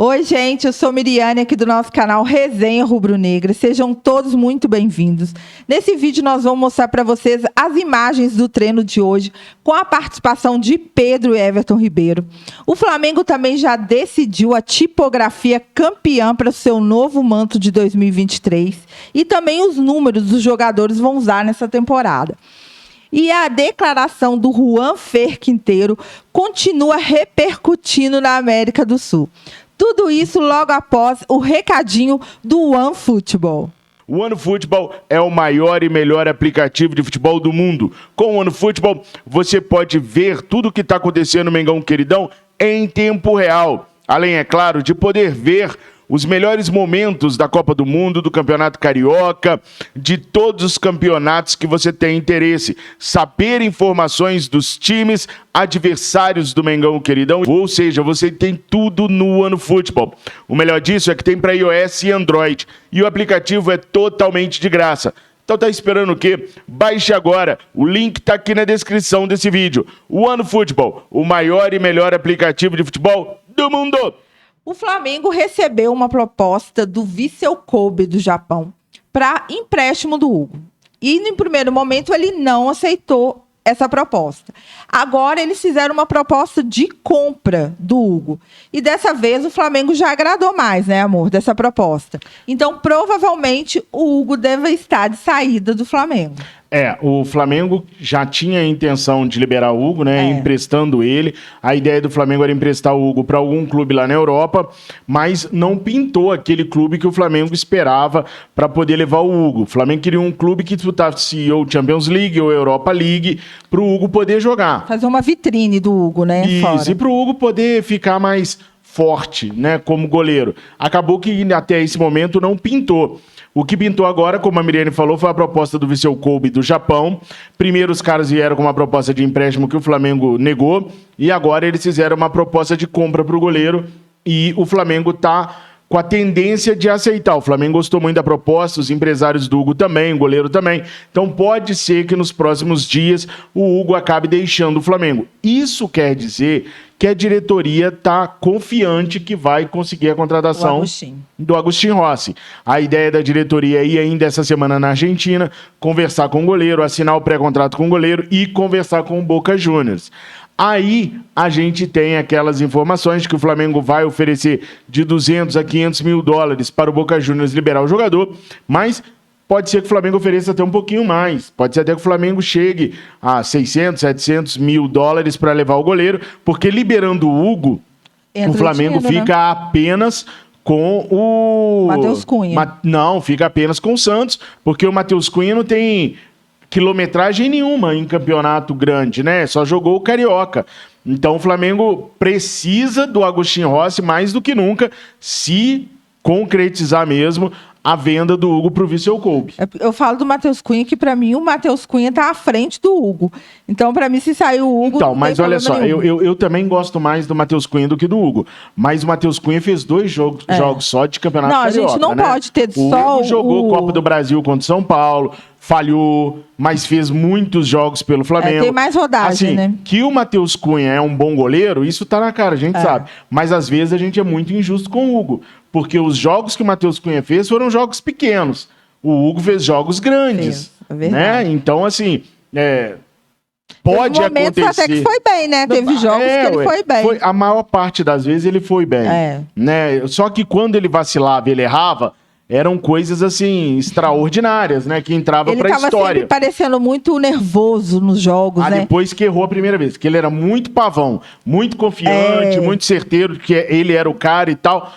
Oi, gente, eu sou Miriane, aqui do nosso canal Resenha Rubro-Negra. Sejam todos muito bem-vindos. Nesse vídeo nós vamos mostrar para vocês as imagens do treino de hoje, com a participação de Pedro e Everton Ribeiro. O Flamengo também já decidiu a tipografia campeã para o seu novo manto de 2023 e também os números dos jogadores vão usar nessa temporada. E a declaração do Juan Fer Quinteiro continua repercutindo na América do Sul. Tudo isso logo após o recadinho do OneFootball. O OneFootball é o maior e melhor aplicativo de futebol do mundo. Com o OneFootball, você pode ver tudo o que está acontecendo no Mengão Queridão em tempo real. Além, é claro, de poder ver os melhores momentos da Copa do Mundo, do Campeonato Carioca, de todos os campeonatos que você tem interesse. Saber informações dos times adversários do Mengão Queridão. Ou seja, você tem tudo no OneFootball. O melhor disso é que tem para iOS e Android. E o aplicativo é totalmente de graça. Então tá esperando o quê? Baixe agora. O link está aqui na descrição desse vídeo. O OneFootball, o maior e melhor aplicativo de futebol do mundo. O Flamengo recebeu uma proposta do Vissel Kobe do Japão para empréstimo do Hugo. E, no primeiro momento, ele não aceitou essa proposta. Agora, eles fizeram uma proposta de compra do Hugo. E, dessa vez, o Flamengo já agradou mais, né, amor, dessa proposta. Então, provavelmente, o Hugo deve estar de saída do Flamengo. O Flamengo já tinha a intenção de liberar o Hugo, né? Emprestando ele. A ideia do Flamengo era emprestar o Hugo para algum clube lá na Europa, mas não pintou aquele clube que o Flamengo esperava para poder levar o Hugo. O Flamengo queria um clube que disputasse ou Champions League ou Europa League para o Hugo poder jogar. Fazer uma vitrine do Hugo, né? Isso, e para o Hugo poder ficar mais forte, né? Como goleiro. Acabou que até esse momento não pintou. O que pintou agora, como a Miriane falou, foi a proposta do Vissel Kobe do Japão. Primeiro os caras vieram com uma proposta de empréstimo que o Flamengo negou. E agora eles fizeram uma proposta de compra para o goleiro. E o Flamengo está com a tendência de aceitar. O Flamengo gostou muito da proposta, os empresários do Hugo também, o goleiro também. Então pode ser que nos próximos dias o Hugo acabe deixando o Flamengo. Isso quer dizer que a diretoria está confiante que vai conseguir a contratação do Agustín Rossi. A ideia da diretoria é ir ainda essa semana na Argentina, conversar com o goleiro, assinar o pré-contrato com o goleiro e conversar com o Boca Juniors. Aí a gente tem aquelas informações de que o Flamengo vai oferecer de 200 a 500 mil dólares para o Boca Juniors liberar o jogador, mas pode ser que o Flamengo ofereça até um pouquinho mais. Pode ser até que o Flamengo chegue a 600, 700 mil dólares para levar o goleiro, porque liberando o Hugo, o Flamengo fica apenas com o Matheus Cunha. Não, fica apenas com o Santos, porque o Matheus Cunha não tem quilometragem nenhuma em campeonato grande, né? Só jogou o Carioca. Então o Flamengo precisa do Agustín Rossi mais do que nunca, se concretizar mesmo a venda do Hugo para o Vissel Kobe. Eu falo do Matheus Cunha, que para mim o Matheus Cunha tá à frente do Hugo. Então, para mim, se sair o Hugo... Então, mas olha só, eu também gosto mais do Matheus Cunha do que do Hugo. Mas o Matheus Cunha fez 2 jogos só de campeonato carioca, a gente não pode ter o só Hugo jogou Copa do Brasil contra o São Paulo, falhou, mas fez muitos jogos pelo Flamengo. Tem mais rodagem, né? Que o Matheus Cunha é um bom goleiro, isso tá na cara, a gente sabe. Mas às vezes a gente é muito injusto com o Hugo. Porque os jogos que o Matheus Cunha fez foram jogos pequenos. O Hugo fez jogos grandes. Né? Então, assim, pode acontecer... até que foi bem, né? Teve jogos que ele foi bem. A maior parte das vezes ele foi bem. Né? Só que quando ele vacilava, ele errava, eram coisas, assim, extraordinárias, né? Que entrava pra história. Ele tava sempre parecendo muito nervoso nos jogos, né? Depois que errou a primeira vez. Que ele era muito pavão, muito confiante, muito certeiro, que ele era o cara e tal...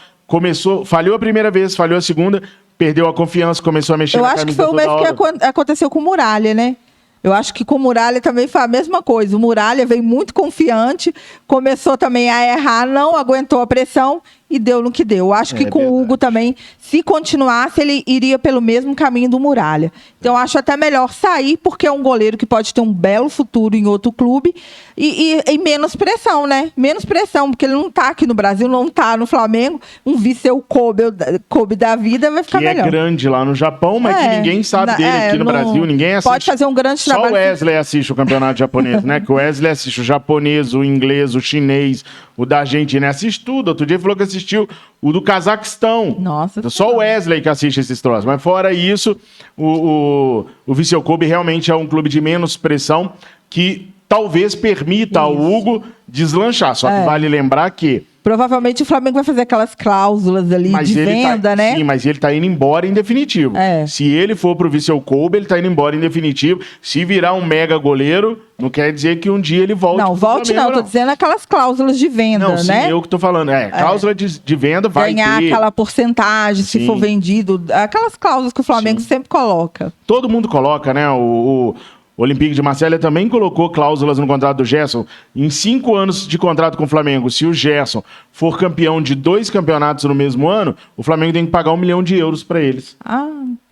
falhou a primeira vez, falhou a segunda, perdeu a confiança, começou a mexer na camisa. Eu acho que foi o mesmo que aconteceu com o Muralha, né? Eu acho que com o Muralha também foi a mesma coisa. O Muralha veio muito confiante, começou também a errar, não aguentou a pressão e deu no que deu. Eu acho que com o Hugo também, se continuasse, ele iria pelo mesmo caminho do Muralha. Então, eu acho até melhor sair, porque é um goleiro que pode ter um belo futuro em outro clube e menos pressão, né? Menos pressão, porque ele não tá aqui no Brasil, não tá no Flamengo. Um Vissel Kobe da vida vai ficar melhor. Que é grande lá no Japão, mas que ninguém sabe dele aqui no Brasil, ninguém assiste. Pode fazer um grande trabalho. Só o Wesley assiste o campeonato japonês, né? Que o Wesley assiste o japonês, o inglês, o chinês, o da Argentina, assiste tudo. Outro dia ele falou que assistiu assistiu o do Cazaquistão. Nossa. Só o Wesley que assiste esses troços. Mas fora isso, o Vissel Kobe realmente é um clube de menos pressão que talvez permita ao Hugo deslanchar. Só que vale lembrar que... Provavelmente o Flamengo vai fazer aquelas cláusulas ali de venda, né? Sim, mas ele tá indo embora em definitivo. Se ele for pro Vissel Kobe, ele tá indo embora em definitivo. Se virar um mega goleiro, não quer dizer que um dia ele volte. Não, volte não. Tô dizendo aquelas cláusulas de venda, não, sim, né? Eu que tô falando. Cláusula de venda vai ganhar ter. Aquela porcentagem, se for vendido. Aquelas cláusulas que o Flamengo sempre coloca. Todo mundo coloca, né? O Olympique de Marselha também colocou cláusulas no contrato do Gerson. Em 5 anos de contrato com o Flamengo, se o Gerson for campeão de 2 campeonatos no mesmo ano, o Flamengo tem que pagar €1 milhão para eles.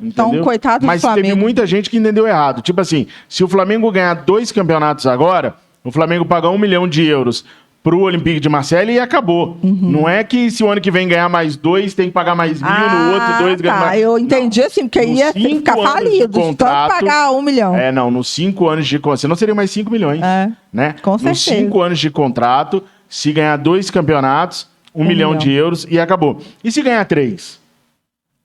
Então coitado do Flamengo. Mas teve muita gente que entendeu errado. Tipo assim, se o Flamengo ganhar 2 campeonatos agora, o Flamengo paga €1 milhão pro Olympique de Marselha e acabou. Não é que se o ano que vem ganhar mais 2, tem que pagar mais 1.000, no outro 2 ganha mais... Eu entendi assim, porque ia ficar falido de tanto pagar €1 milhão. Nos 5 anos de contrato, senão seriam mais 5 milhões. Né? Com certeza. Nos 5 anos de contrato, se ganhar 2 campeonatos, €1 milhão e acabou. E se ganhar 3?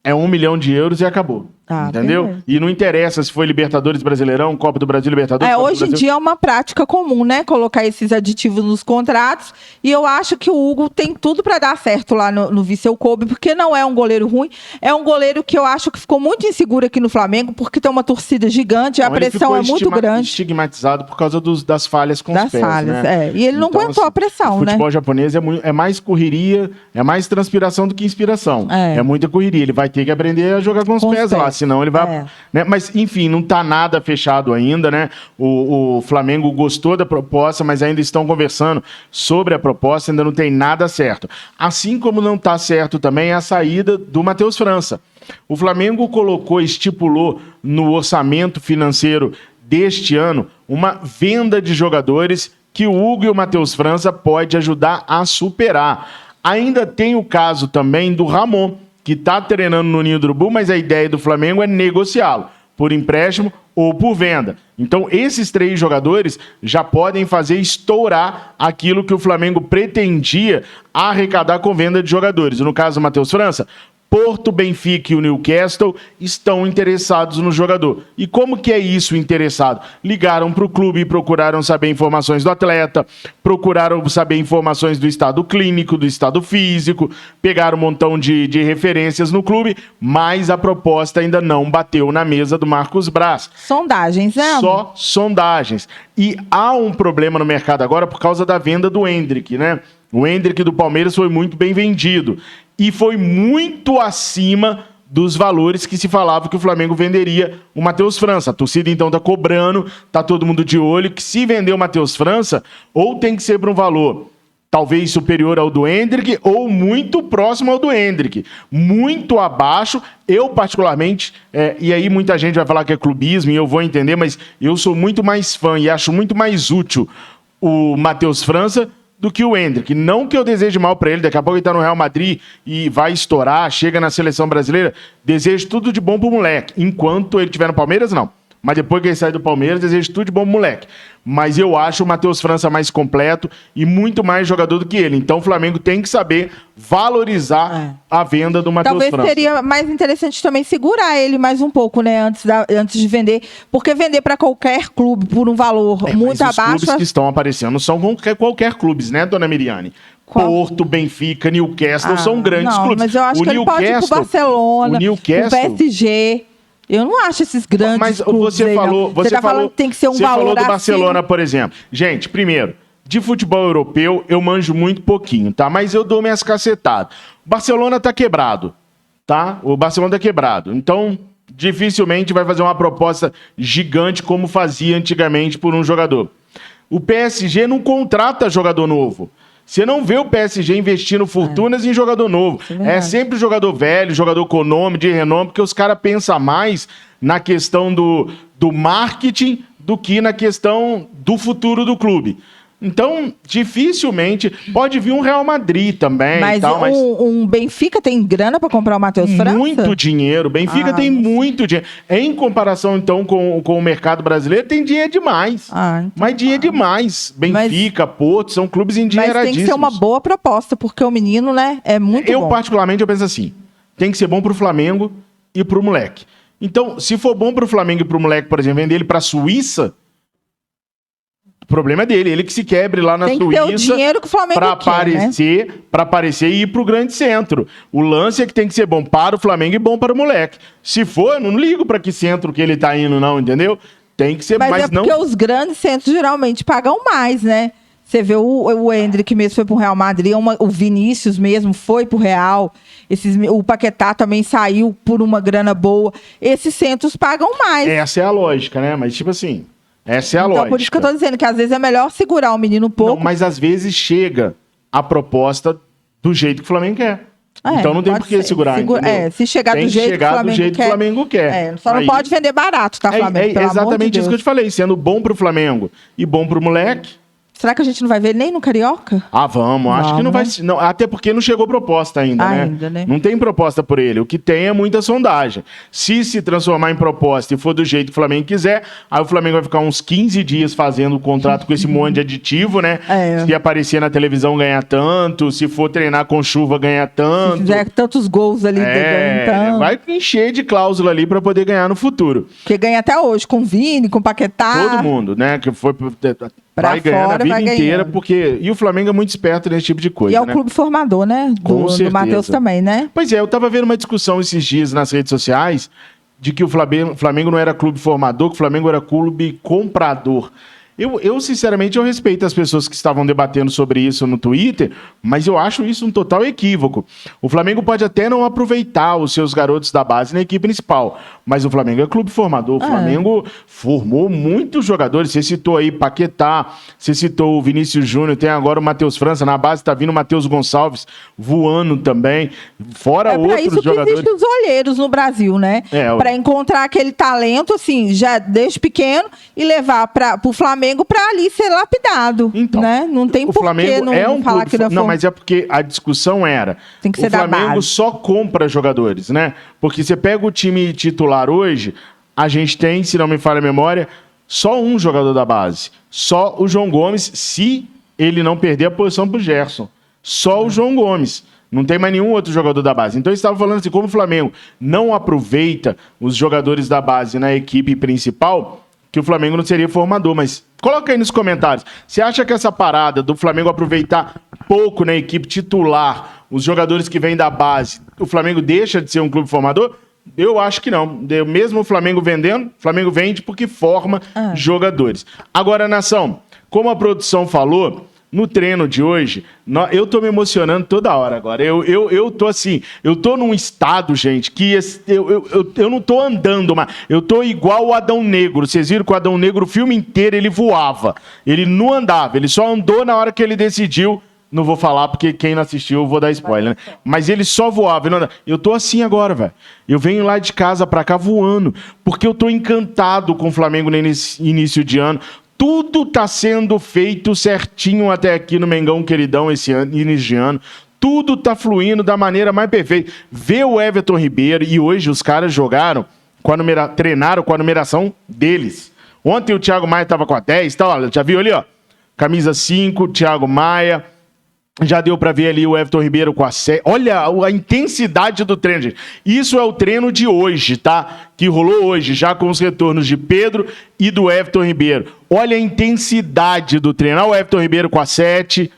É €1 milhão e acabou. Entendeu? Beleza. E não interessa se foi Libertadores, Brasileirão, Copa do Brasil, Libertadores. Hoje em dia é uma prática comum, né? Colocar esses aditivos nos contratos. E eu acho que o Hugo tem tudo para dar certo lá no Vissel Kobe, porque não é um goleiro ruim. É um goleiro que eu acho que ficou muito inseguro aqui no Flamengo, porque tem uma torcida gigante, a pressão é muito grande. Estigmatizado por causa das falhas com os pés, né? E ele não aguentou a pressão, o futebol japonês é mais correria, é mais transpiração do que inspiração. É muita correria. Ele vai ter que aprender a jogar com os pés lá, senão ele vai... Né? Mas, enfim, não tá nada fechado ainda, né? O Flamengo gostou da proposta, mas ainda estão conversando sobre a proposta, ainda não tem nada certo. Assim como não tá certo também a saída do Matheus França. O Flamengo estipulou no orçamento financeiro deste ano uma venda de jogadores que o Hugo e o Matheus França pode ajudar a superar. Ainda tem o caso também do Ramon, que está treinando no Ninho do Urubu, mas a ideia do Flamengo é negociá-lo por empréstimo ou por venda. Então, esses 3 jogadores já podem fazer estourar aquilo que o Flamengo pretendia arrecadar com venda de jogadores. No caso do Matheus França, Porto, Benfica e o Newcastle estão interessados no jogador. E como que é isso interessado? Ligaram para o clube e procuraram saber informações do atleta, procuraram saber informações do estado clínico, do estado físico, pegaram um montão de referências no clube, mas a proposta ainda não bateu na mesa do Marcos Braz. Sondagens, né? Só sondagens. E há um problema no mercado agora por causa da venda do Endrick, né? O Endrick do Palmeiras foi muito bem vendido. E foi muito acima dos valores que se falava que o Flamengo venderia o Matheus França. A torcida, então, tá cobrando, tá todo mundo de olho, que se vender o Matheus França, ou tem que ser para um valor talvez superior ao do Endrick, ou muito próximo ao do Endrick. Muito abaixo, eu particularmente, e aí muita gente vai falar que é clubismo, e eu vou entender, mas eu sou muito mais fã e acho muito mais útil o Matheus França do que o Endrick. Não que eu deseje mal para ele, daqui a pouco ele tá no Real Madrid e vai estourar, chega na seleção brasileira, desejo tudo de bom pro moleque. Enquanto ele estiver no Palmeiras, não. Mas depois que ele sai do Palmeiras, desejo tudo de bom pro moleque. Mas eu acho o Matheus França mais completo e muito mais jogador do que ele. Então o Flamengo tem que saber valorizar a venda do Matheus França. Talvez seria mais interessante também segurar ele mais um pouco, né? Antes de vender. Porque vender para qualquer clube por um valor muito abaixo... Os clubes que estão aparecendo não são qualquer clubes, né, dona Miriane? Porto, Benfica, Newcastle são grandes clubes. Mas eu acho que ele pode ir pro Barcelona, o PSG... Eu não acho esses grandes mas clubes. Você falou falando que tem que ser um valor. Você falou do Barcelona, por exemplo. Gente, primeiro, de futebol europeu eu manjo muito pouquinho, tá? Mas eu dou minhas cacetadas. O Barcelona tá quebrado, tá? O Barcelona tá quebrado. Então, dificilmente vai fazer uma proposta gigante como fazia antigamente por um jogador. O PSG não contrata jogador novo. Você não vê o PSG investindo fortunas em jogador novo. É sempre jogador velho, jogador com nome, de renome, porque os caras pensam mais na questão do marketing do que na questão do futuro do clube. Então, dificilmente pode vir um Real Madrid também. Mas, tal, mas um Benfica tem grana para comprar o Matheus França? muito dinheiro. Benfica tem muito dinheiro. Em comparação, então, com o mercado brasileiro, tem dinheiro demais. Então, mas dinheiro demais. Benfica, Porto, são clubes endinheiradíssimos. Mas tem que ser uma boa proposta, porque o menino, né, é muito bom. Particularmente, eu penso assim, tem que ser bom pro Flamengo e pro moleque. Então, se for bom pro Flamengo e pro moleque, por exemplo, vender ele pra Suíça, o problema é dele, ele que se quebre lá na Suíça. Tem que ter o dinheiro que o Flamengo quer, pra aparecer e ir pro grande centro. O lance é que tem que ser bom para o Flamengo e bom para o moleque. Se for, eu não ligo pra que centro que ele tá indo, não, entendeu? Tem que ser, mas não... porque os grandes centros geralmente pagam mais, né? Você vê o Endrick mesmo foi pro Real Madrid, o Vinícius mesmo foi pro Real, o Paquetá também saiu por uma grana boa. Esses centros pagam mais. Essa é a lógica, né? Mas tipo assim... Essa é a lógica. Então, por isso que eu tô dizendo que às vezes é melhor segurar o menino um pouco. Não, mas às vezes chega a proposta do jeito que o Flamengo quer. Então não tem por que segurar, entendeu? Se chegar do jeito que o Flamengo quer. Só não pode vender barato, tá, Flamengo? É exatamente isso que eu te falei. Sendo bom pro Flamengo e bom pro moleque. Será que a gente não vai ver nem no Carioca? Vamos. Acho que não vai... Não, até porque não chegou proposta ainda, né? Não tem proposta por ele. O que tem é muita sondagem. Se transformar em proposta e for do jeito que o Flamengo quiser, aí o Flamengo vai ficar uns 15 dias fazendo o contrato com esse monte de aditivo, né? Se aparecer na televisão, ganhar tanto. Se for treinar com chuva, ganhar tanto. Se fizer tantos gols ali, ganha tanto. Vai encher de cláusula ali pra poder ganhar no futuro. Porque ganha até hoje, com Vini, com Paquetá. Todo mundo, né? Que foi... Vai ganhar a vida inteira, porque... E o Flamengo é muito esperto nesse tipo de coisa, E é o clube formador, né? Do Matheus também, né? Pois é, eu tava vendo uma discussão esses dias nas redes sociais de que o Flamengo não era clube formador, que o Flamengo era clube comprador. Eu, sinceramente, eu respeito as pessoas que estavam debatendo sobre isso no Twitter, mas eu acho isso um total equívoco. O Flamengo pode até não aproveitar os seus garotos da base na equipe principal, mas o Flamengo é clube formador. O Flamengo formou muitos jogadores. Você citou aí Paquetá, você citou o Vinícius Júnior, tem agora o Matheus França, na base tá vindo o Matheus Gonçalves voando também, fora outros jogadores. É para isso que existem os olheiros no Brasil, né? Para encontrar aquele talento, assim, já desde pequeno e levar para o Flamengo para ali ser lapidado, então, né? Não tem por que não falar que não, mas é porque a discussão era tem que ser o Flamengo só compra jogadores, né? Porque você pega o time titular hoje, a gente tem, se não me falha a memória, só um jogador da base, só o João Gomes, se ele não perder a posição pro Gerson, só o João Gomes. Não tem mais nenhum outro jogador da base. Então, eu estava falando assim, como o Flamengo não aproveita os jogadores da base na equipe principal, que o Flamengo não seria formador, mas coloca aí nos comentários. Você acha que essa parada do Flamengo aproveitar pouco na equipe titular, os jogadores que vêm da base, o Flamengo deixa de ser um clube formador? Eu acho que não. Mesmo o Flamengo vendendo, o Flamengo vende porque forma jogadores. Agora, Nação, como a produção falou, no treino de hoje, eu tô me emocionando toda hora agora. Eu tô assim, eu tô num estado, gente, que eu não tô andando, mas eu tô igual o Adão Negro. Vocês viram que o Adão Negro, o filme inteiro, ele voava. Ele não andava, ele só andou na hora que ele decidiu. Não vou falar, porque quem não assistiu, eu vou dar spoiler, né? Mas ele só voava. Ele não andava. Eu tô assim agora, velho. Eu venho lá de casa pra cá voando, porque eu tô encantado com o Flamengo no início de ano. Tudo tá sendo feito certinho até aqui no Mengão Queridão esse ano, início de ano. Tudo tá fluindo da maneira mais perfeita. Vê o Everton Ribeiro, e hoje os caras jogaram, treinaram com a numeração deles. Ontem o Thiago Maia tava com a 10, tá, olha, já viu ali, ó? Camisa 5, Thiago Maia. Já deu pra ver ali o Everton Ribeiro com a 7. Olha a intensidade do treino, gente. Isso é o treino de hoje, tá? Que rolou hoje, já com os retornos de Pedro e do Everton Ribeiro. Olha a intensidade do treino. Olha o Everton Ribeiro com a 7.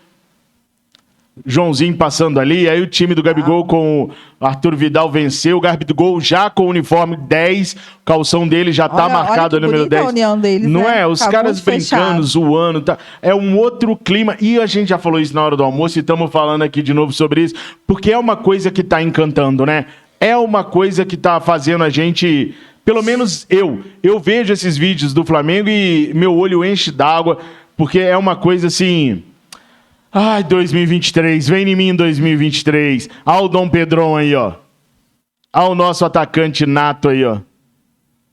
Joãozinho passando ali, aí o time do Gabigol com o Arthur Vidal venceu, o Gabigol já com o uniforme 10, o calção dele já tá marcado o número 10. A união deles, não né? é? Os caras brincando, zoando, tá? É um outro clima, e a gente já falou isso na hora do almoço e estamos falando aqui de novo sobre isso, porque é uma coisa que tá encantando, né? É uma coisa que tá fazendo a gente, pelo menos eu vejo esses vídeos do Flamengo e meu olho enche d'água, porque é uma coisa assim... Ai, 2023, vem em mim 2023. Olha o Dom Pedrão aí, ó. Olha o nosso atacante nato aí, ó.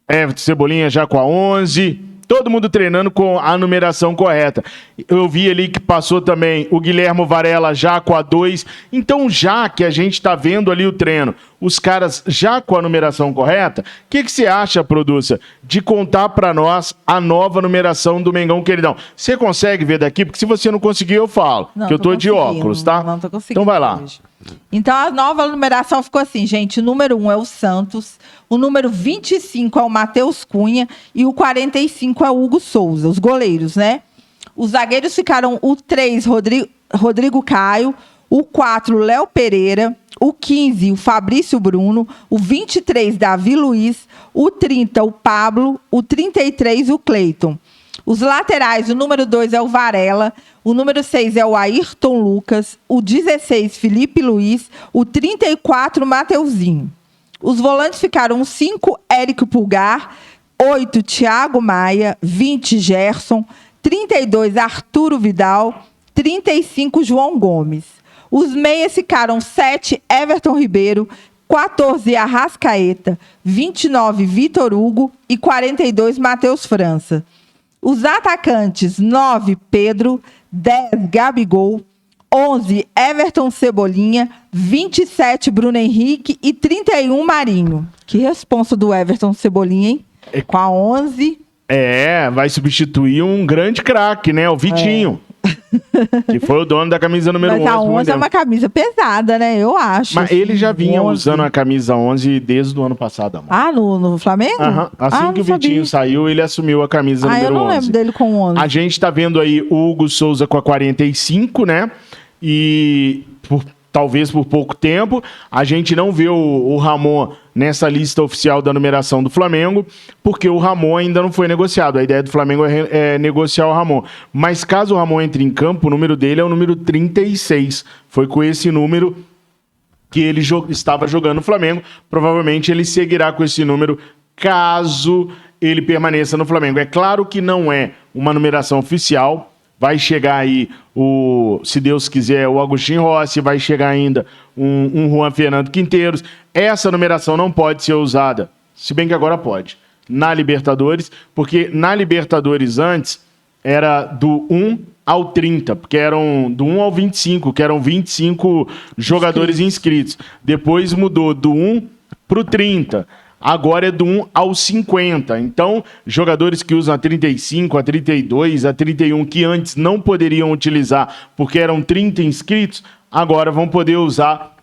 Everton Cebolinha já com a 11. todo mundo treinando com a numeração correta. Eu vi ali que passou também o Guilhermo Varela já com a 2. Então, já que a gente está vendo ali o treino, os caras já com a numeração correta, o que você acha, Produça, de contar para nós a nova numeração do Mengão Queridão? Você consegue ver daqui? Porque se você não conseguir, eu falo. Não, que eu tô de óculos, tá? Não tô conseguindo. Então vai lá. Hoje. Então, a nova numeração ficou assim, gente. O número 1 é o Santos, o número 25 é o Matheus Cunha e o 45 é o Hugo Souza, os goleiros, né? Os zagueiros ficaram o 3, Rodrigo Caio, o 4, Léo Pereira, o 15, o Fabrício Bruno, o 23, Davi Luiz, o 30, o Pablo, o 33, o Cleiton. Os laterais, o número 2 é o Varela, o número 6 é o Ayrton Lucas, o 16, Felipe Luiz, o 34, Mateuzinho. Os volantes ficaram o 5, Érico Pulgar, 8, Thiago Maia, 20, Gerson, 32, Arturo Vidal, 35, João Gomes. Os meias ficaram 7, Everton Ribeiro, 14, Arrascaeta, 29, Vitor Hugo e 42, Matheus França. Os atacantes, 9, Pedro, 10, Gabigol, 11, Everton Cebolinha, 27, Bruno Henrique e 31, Marinho. Que responsa do Everton Cebolinha, hein? Com a 11. Vai substituir um grande craque, né? O Vitinho. Que foi o dono da camisa número 11. Mas a 11 é uma camisa pesada, né? Eu acho. Mas assim, ele já vinha 11. usando a camisa 11 desde o ano passado, amor. Ah, no Flamengo? Assim que o Vitinho saiu, ele assumiu a camisa número 11. Eu não lembro dele com 11. A gente tá vendo aí o Hugo Souza com a 45, né? E talvez por pouco tempo. A gente não vê o Ramon nessa lista oficial da numeração do Flamengo, porque o Ramon ainda não foi negociado. A ideia do Flamengo é negociar o Ramon. Mas caso o Ramon entre em campo, o número dele é o número 36. Foi com esse número que ele estava jogando no Flamengo. Provavelmente ele seguirá com esse número caso ele permaneça no Flamengo. É claro que não é uma numeração oficial. Vai chegar aí, se Deus quiser, o Agostinho Rossi, vai chegar ainda um Juan Fernando Quinteiros. Essa numeração não pode ser usada, se bem que agora pode, na Libertadores, porque na Libertadores antes era do 1 ao 30, porque eram do 1 ao 25, que eram 25 jogadores inscritos. Depois mudou do 1 para o 30. Agora é do 1 ao 50. Então, jogadores que usam a 35, a 32, a 31, que antes não poderiam utilizar porque eram 30 inscritos, agora vão poder usar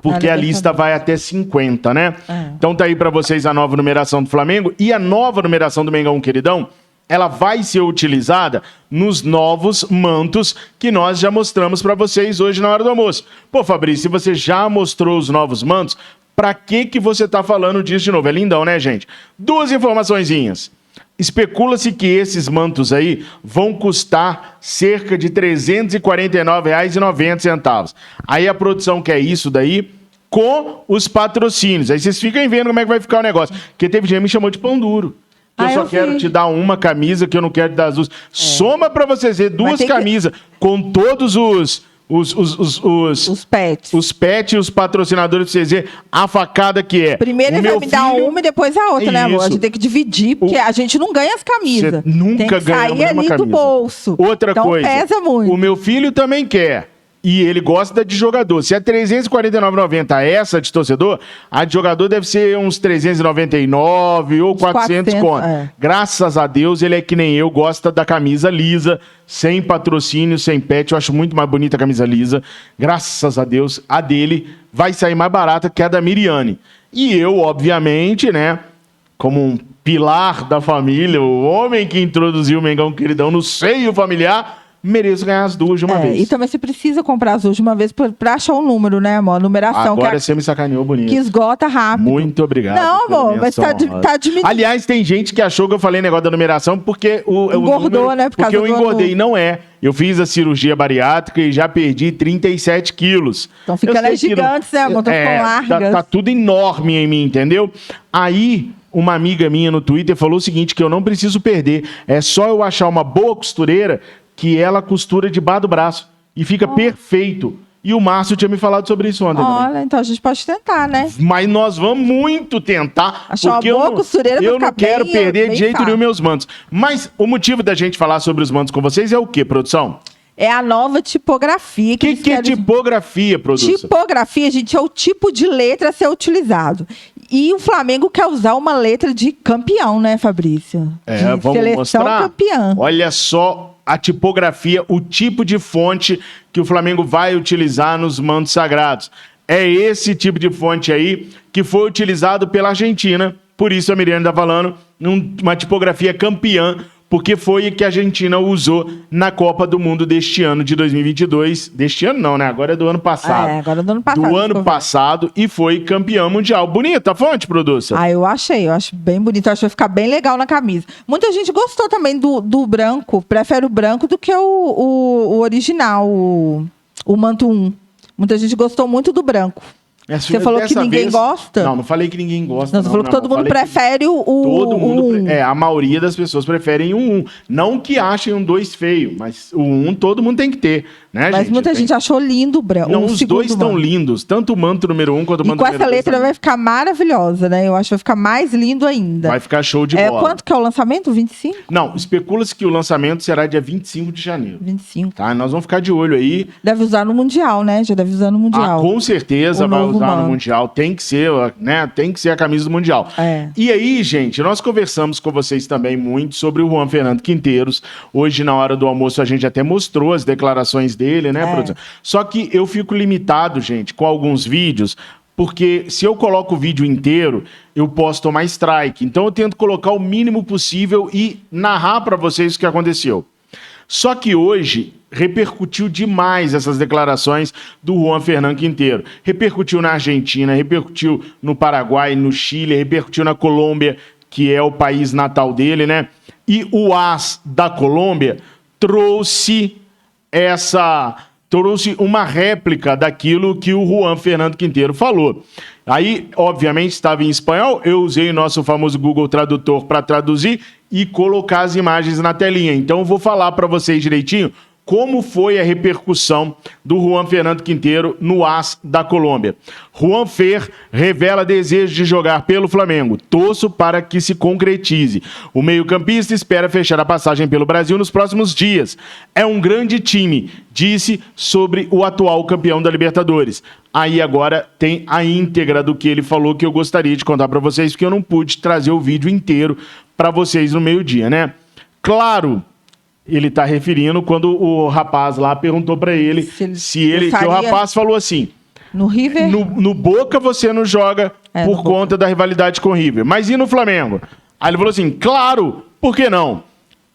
porque a lista vai até 50, né? Então tá aí para vocês a nova numeração do Flamengo. E a nova numeração do Mengão Queridão, ela vai ser utilizada nos novos mantos que nós já mostramos para vocês hoje na hora do almoço. Pô, Fabrício, se você já mostrou os novos mantos, pra que você tá falando disso de novo? É lindão, né, gente? 2 informaçõezinhas. Especula-se que esses mantos aí vão custar cerca de R$ 349,90. Aí a produção quer isso daí com os patrocínios. Aí vocês ficam vendo como é que vai ficar o negócio. Porque teve gente que me chamou de pão duro. Eu só quero te dar uma camisa, que eu não quero te dar as duas. Soma pra vocês ver 2 camisas com todos os pets. Os pets e os patrocinadores, pra vocês verem a facada que é. Primeiro ele vai me dar uma e depois a outra, né, amor? A gente tem que dividir, porque a gente não ganha as camisas. Você nunca ganha sair ali do bolso. Outra coisa. Pesa muito. O meu filho também quer. E ele gosta de jogador. Se é R$ 349,90 essa de torcedor, a de jogador deve ser uns 399 ou 400 conto. Graças a Deus, ele é que nem eu, gosta da camisa lisa, sem patrocínio, sem pet. Eu acho muito mais bonita a camisa lisa. Graças a Deus, a dele vai sair mais barata que a da Miriane. E eu, obviamente, né, como um pilar da família, o homem que introduziu o Mengão Queridão no seio familiar, mereço ganhar as duas de uma vez. E também você precisa comprar as duas de uma vez pra achar o número, né, amor? A numeração. Agora você me sacaneou bonito. Que esgota rápido. Muito obrigado. Não, amor, mas tá diminuindo. Aliás, tem gente que achou que eu falei negócio da numeração porque engordou, número, né? Porque eu engordei. Não é. Eu fiz a cirurgia bariátrica e já perdi 37 quilos. Estão ficando gigantes, né, amor? Estão ficando largas. Tá tudo enorme em mim, entendeu? Aí, uma amiga minha no Twitter falou o seguinte, que eu não preciso perder. É só eu achar uma boa costureira que ela costura debaixo do braço. E fica perfeito. E o Márcio tinha me falado sobre isso ontem também. Olha, então a gente pode tentar, né? Mas nós vamos muito tentar, Achar porque uma boa costureira pra eu não ficar quero bem- perder bem de jeito fácil. nenhum meus mantos. Mas o motivo da gente falar sobre os mantos com vocês é o quê, produção? É a nova tipografia. O que é tipografia, produção? Tipografia, gente, é o tipo de letra a ser utilizado. E o Flamengo quer usar uma letra de campeão, né, Fabrício? De Vamos seleção mostrar. campeã. Olha só a tipografia, o tipo de fonte que o Flamengo vai utilizar nos mantos sagrados. É esse tipo de fonte aí que foi utilizado pela Argentina. Por isso a Miriam está falando uma tipografia campeã, porque foi que a Argentina usou na Copa do Mundo deste ano de 2022. Deste ano não, né? Agora é do ano passado. Agora do ano passado. Do ano passado e foi campeão mundial. Bonita a fonte, produção? Eu acho bem bonito, eu acho que vai ficar bem legal na camisa. Muita gente gostou também do branco, prefere o branco do que o original, o manto 1. Muita gente gostou muito do branco. Você falou que ninguém gosta? Não falei que ninguém gosta. Não, você falou que todo mundo prefere todo mundo 1. a maioria das pessoas preferem o 1. Não que achem um 2 feio, mas o 1 todo mundo tem que ter, né, Mas muita gente achou lindo o branco. Não, os dois estão lindos, tanto o manto número 1 quanto o manto número 2. E número com essa letra vai ficar maravilhosa, né? Eu acho que vai ficar mais lindo ainda. Vai ficar show de bola. Quanto que é o lançamento? 25? Não, especula-se que o lançamento será dia 25 de janeiro. 25. Tá? Nós vamos ficar de olho aí. Deve usar no Mundial, né? Já deve usar no Mundial. Com certeza vai usar manto. no Mundial. Tem que ser, né? Tem que ser a camisa do Mundial. E aí, gente, nós conversamos com vocês também muito sobre o Juan Fernando Quinteiros. Hoje, na hora do almoço, a gente até mostrou as declarações dele, né, produção? Só que eu fico limitado, gente, com alguns vídeos, porque se eu coloco o vídeo inteiro, eu posso tomar strike. Então eu tento colocar o mínimo possível e narrar para vocês o que aconteceu. Só que hoje repercutiu demais essas declarações do Juan Fernando Quinteiros. Repercutiu na Argentina, repercutiu no Paraguai, no Chile, repercutiu na Colômbia, que é o país natal dele, né? E o AS da Colômbia trouxe uma réplica daquilo que o Juan Fernando Quinteiros falou. Aí, obviamente, estava em espanhol, eu usei o nosso famoso Google Tradutor para traduzir e colocar as imagens na telinha. Então, eu vou falar para vocês direitinho como foi a repercussão do Juan Fernando Quinteiros no AS da Colômbia. Juan Fer revela desejo de jogar pelo Flamengo. Torço para que se concretize. O meio-campista espera fechar a passagem pelo Brasil nos próximos dias. É um grande time, disse sobre o atual campeão da Libertadores. Aí agora tem a íntegra do que ele falou que eu gostaria de contar para vocês, porque eu não pude trazer o vídeo inteiro para vocês no meio-dia, né? Claro, ele está referindo quando o rapaz lá perguntou para ele que o rapaz falou assim: no River? No Boca você não joga por conta da rivalidade com o River. Mas e no Flamengo? Aí ele falou assim: claro, por que não?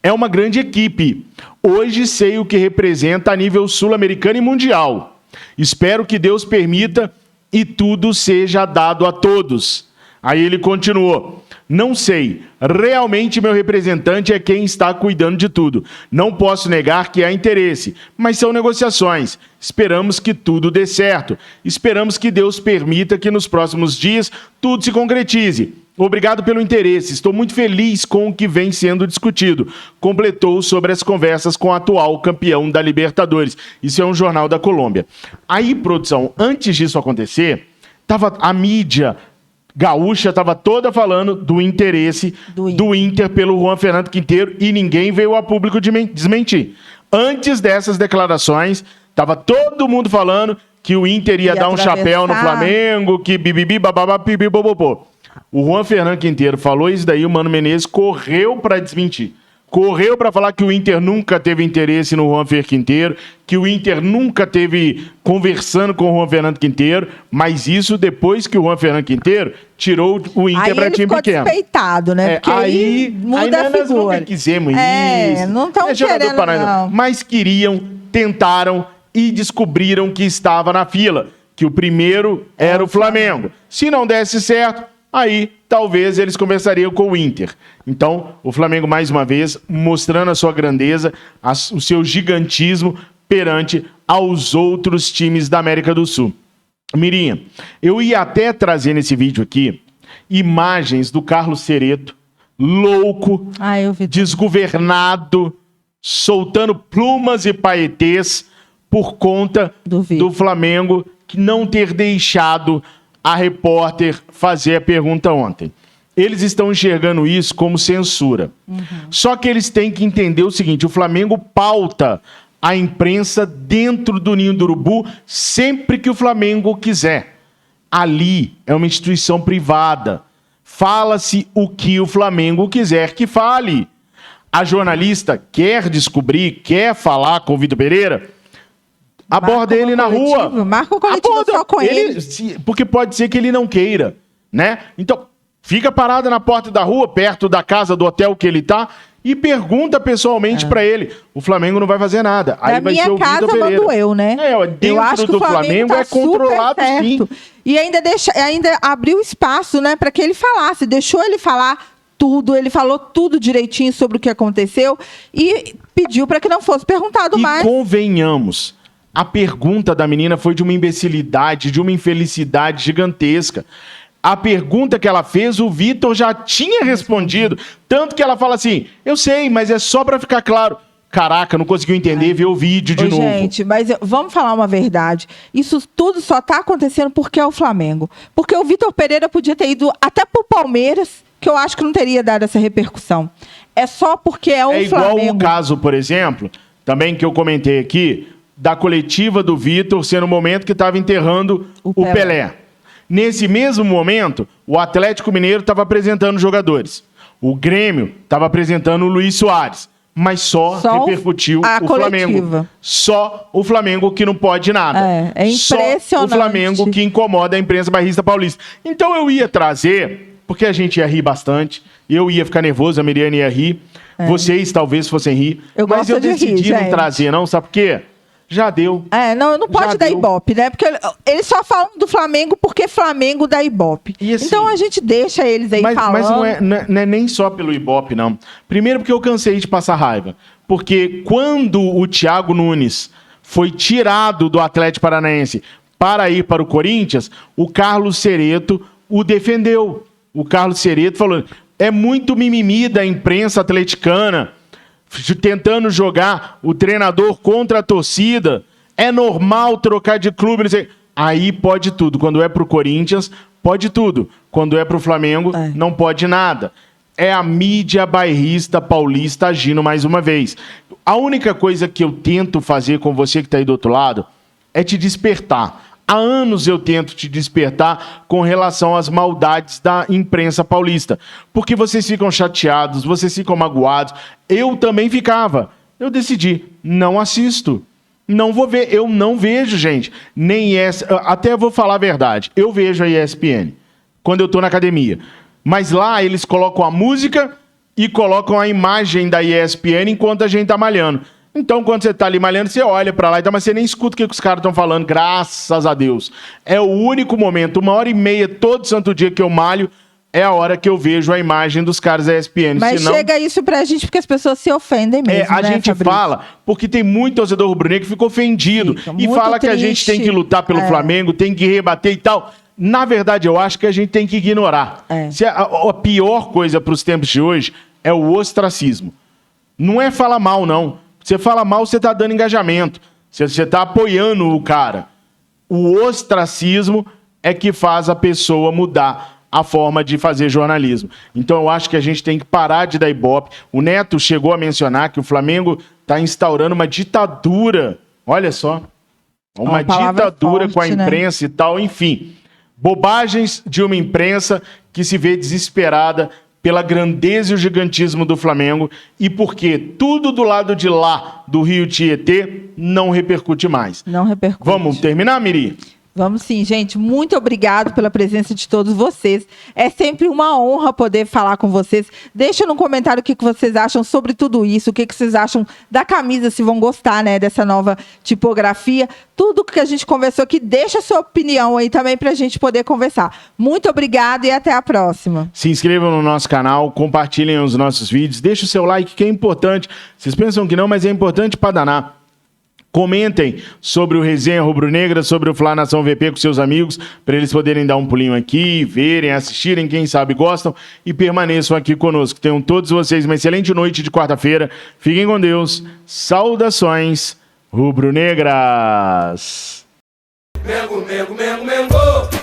É uma grande equipe. Hoje sei o que representa a nível sul-americano e mundial. Espero que Deus permita e tudo seja dado a todos. Aí ele continuou: não sei, realmente meu representante é quem está cuidando de tudo. Não posso negar que há interesse, mas são negociações. Esperamos que tudo dê certo. Esperamos que Deus permita que nos próximos dias tudo se concretize. Obrigado pelo interesse, estou muito feliz com o que vem sendo discutido. Completou sobre as conversas com o atual campeão da Libertadores. Isso é um jornal da Colômbia. Aí, produção, antes disso acontecer, tava a mídia gaúcha estava toda falando do interesse do Inter pelo Juan Fernando Quinteiros e ninguém veio a público desmentir. Antes dessas declarações, estava todo mundo falando que o Inter ia dar um chapéu no Flamengo, que bibibi, bababá, pibi, bobopô. O Juan Fernando Quinteiros falou isso daí, o Mano Menezes correu para desmentir. Correu para falar que o Inter nunca teve interesse no Juan Fernando Quinteiros, que o Inter nunca teve conversando com o Juan Fernando Quinteiros, mas isso depois que o Juan Fernando Quinteiros tirou o Inter para time pequeno. Aí despeitado, né? Porque aí muda a figura. Nós nunca quisemos isso. Não estão querendo, não. Mas queriam, tentaram e descobriram que estava na fila, que o primeiro era o Flamengo. Se não desse certo, aí talvez eles conversariam com o Inter. Então, o Flamengo, mais uma vez, mostrando a sua grandeza, o seu gigantismo perante aos outros times da América do Sul. Mirinha, eu ia até trazer nesse vídeo aqui imagens do Carlos Cereto, louco, desgovernado, soltando plumas e paetês por conta do Flamengo que não ter deixado a repórter fazer a pergunta ontem. Eles estão enxergando isso como censura. Só que eles têm que entender o seguinte, o Flamengo pauta a imprensa dentro do Ninho do Urubu sempre que o Flamengo quiser. Ali é uma instituição privada. Fala-se o que o Flamengo quiser que fale. A jornalista quer descobrir, quer falar com o Vitor Pereira, aborda ele na rua. Marca o coletivo só com ele. Porque pode ser que ele não queira, né? Então, fica parada na porta da rua, perto da casa, do hotel que ele tá, e pergunta pessoalmente pra ele. O Flamengo não vai fazer nada. Aí vai ser o Vitor Pereira. Mando eu, né? Dentro eu acho que do Flamengo é controlado sim. E ainda abriu espaço, né, para que ele falasse. Deixou ele falar tudo, ele falou tudo direitinho sobre o que aconteceu e pediu para que não fosse perguntado mais. E convenhamos, a pergunta da menina foi de uma imbecilidade, de uma infelicidade gigantesca. A pergunta que ela fez, o Vitor já tinha respondido. Tanto que ela fala assim, eu sei, mas é só para ficar claro. Caraca, não conseguiu entender, ver o vídeo de novo. Gente, mas vamos falar uma verdade. Isso tudo só tá acontecendo porque é o Flamengo. Porque o Vitor Pereira podia ter ido até pro Palmeiras, que eu acho que não teria dado essa repercussão. É só porque é o Flamengo. É igual o caso, por exemplo, também que eu comentei aqui, da coletiva do Vitor ser no momento que estava enterrando o Pelé. Nesse mesmo momento, o Atlético Mineiro estava apresentando jogadores. O Grêmio estava apresentando o Luiz Soares. Mas só repercutiu o Flamengo. Só o Flamengo que não pode nada. É impressionante. Só o Flamengo que incomoda a imprensa bairrista paulista. Então eu ia trazer, porque a gente ia rir bastante, eu ia ficar nervoso, a Miriane ia rir, vocês talvez fossem rir, mas eu decidi não trazer não, sabe por quê? Já deu. Não pode dar Ibope, né? Porque eles só falam do Flamengo porque Flamengo dá Ibope. Assim, então a gente deixa eles aí falando. Mas não é nem só pelo Ibope, não. Primeiro porque eu cansei de passar raiva. Porque quando o Thiago Nunes foi tirado do Atlético Paranaense para ir para o Corinthians, o Carlos Cereto o defendeu. O Carlos Cereto falou, é muito mimimi da imprensa atleticana, tentando jogar o treinador contra a torcida. É normal trocar de clube. Não sei. Aí pode tudo. Quando é pro Corinthians, pode tudo. Quando é pro Flamengo, não pode nada. É a mídia bairrista paulista agindo mais uma vez. A única coisa que eu tento fazer com você que está aí do outro lado é te despertar. Há anos eu tento te despertar com relação às maldades da imprensa paulista. Porque vocês ficam chateados, vocês ficam magoados. Eu também ficava. Eu decidi, não assisto. Não vou ver. Eu não vejo, gente. Nem até vou falar a verdade. Eu vejo a ESPN quando eu estou na academia. Mas lá eles colocam a música e colocam a imagem da ESPN enquanto a gente está malhando. Então, quando você está ali malhando, você olha para lá, mas você nem escuta o que os caras estão falando, graças a Deus. É o único momento, 1h30, todo santo dia que eu malho, é a hora que eu vejo a imagem dos caras da ESPN. Mas senão, chega isso pra gente porque as pessoas se ofendem mesmo, a gente Fabrício? Fala porque tem muito torcedor rubro-negro que fica ofendido e fala que a gente tem que lutar pelo Flamengo, tem que rebater e tal. Na verdade, eu acho que a gente tem que ignorar. A pior coisa para os tempos de hoje é o ostracismo. Não é falar mal, não. Você fala mal, você está dando engajamento. Você está apoiando o cara. O ostracismo é que faz a pessoa mudar a forma de fazer jornalismo. Então eu acho que a gente tem que parar de dar ibope. O Neto chegou a mencionar que o Flamengo está instaurando uma ditadura. Olha só. Uma ditadura forte, com a imprensa, né? E tal. Enfim, bobagens de uma imprensa que se vê desesperada pela grandeza e o gigantismo do Flamengo e porque tudo do lado de lá do Rio Tietê não repercute mais. Não repercute. Vamos terminar, Miri? Vamos sim, gente. Muito obrigado pela presença de todos vocês. É sempre uma honra poder falar com vocês. Deixa no comentário o que vocês acham sobre tudo isso, o que vocês acham da camisa, se vão gostar, né, dessa nova tipografia. Tudo que a gente conversou aqui, deixa a sua opinião aí também para a gente poder conversar. Muito obrigado e até a próxima. Se inscrevam no nosso canal, compartilhem os nossos vídeos, deixa o seu like que é importante. Vocês pensam que não, mas é importante para danar. Comentem sobre o Resenha Rubro-Negra, sobre o Fla Nação VP com seus amigos, para eles poderem dar um pulinho aqui, verem, assistirem, quem sabe gostam, e permaneçam aqui conosco. Tenham todos vocês uma excelente noite de quarta-feira. Fiquem com Deus. Saudações rubro-negras. Mengo, Mengo, Mengo, Mengo.